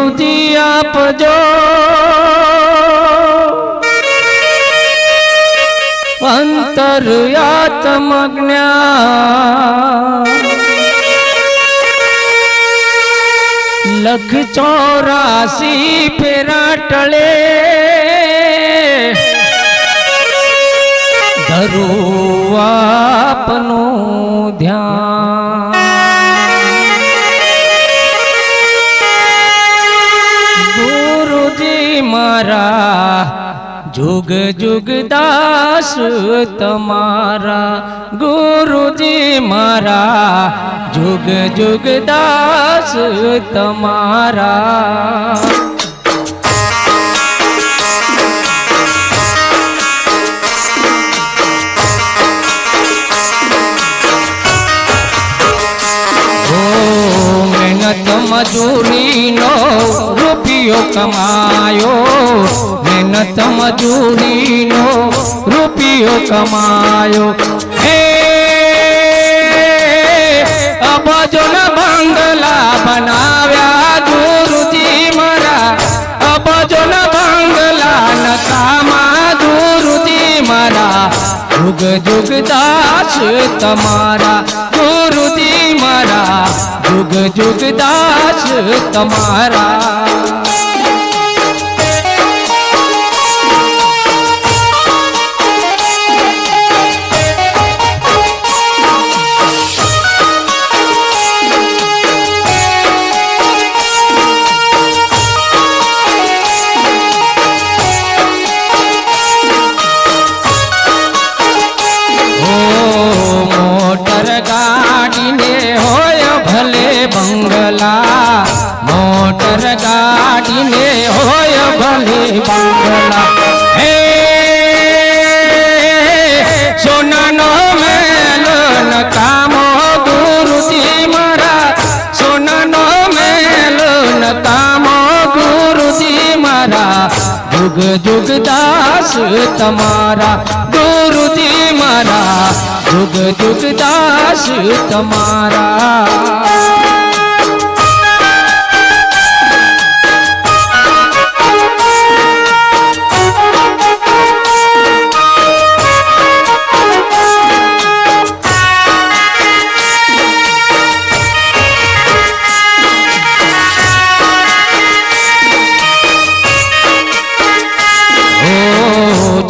गुरुजी आप जो अंतर्यात्म ज्ञान लख 84 फेरा टले धरू आपनु ध्यान गुरुजी मारा जुग जुग दास तमारा गुरुजी मारा जुग जुग दास तमारा मेहनत मजूरी नो रुपयो कमायो मेहनत मजूरी नो रुपयो कमायो हे अब जो न बंगला बनाव्या गुरुजी मारा अब जो न बंगला न कामा गुरुजी मारा जुग जुग दास तमारा गुरुजी मारा जुग जुग दास तमारा मोटर गाड़ी ने होय भले बंगला हे सोना नो मेलो न कामो गुरुजी मारा सोना नो मेलो न कामो गुरुजी मारा जुग जुग दास तमारा गुरुजी मारा जुग जुग दास तमारा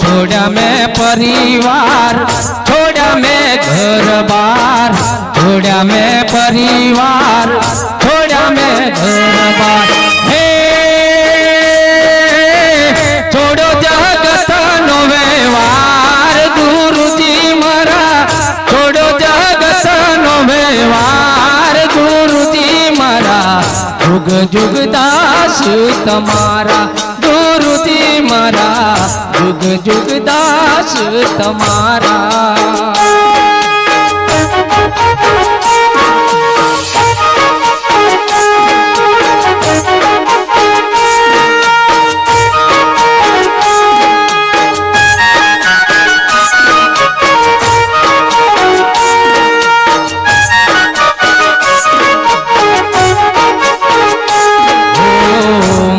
छोड़ा मैं परिवार छोड़ा मैं घर बार छोड़ा मैं परिवार छोड़ा मैं घर बार हे छोड़ो जगत नो व्यवहार गुरुजी मारा छोड़ो जगत नो व्यवहार गुरुजी मारा जुग जुग दास तमारा गुरुजी मारा जुग जुग दास तमारा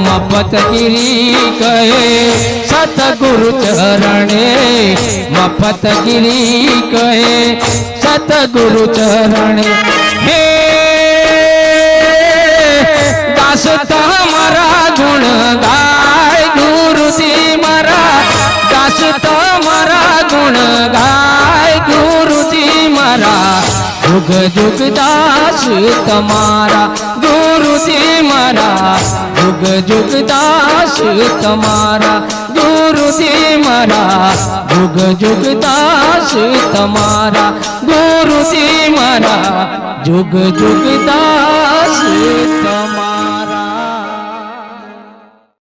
मफतगिरी कहे सतगुरु चरणे मफतगिरी कहे सतगुरु चरणे हे दास तमारा गुण गाय गुरुजी मारा दास तमारा गुण गाय गुरुजी मारा जुग जुग दास तमारा गुरुजी मारा जुग जुग दास तमारा गुरुजी मारा जुग जुग दास तमारा गुरुजी मारा जुग जुग दास तमारा।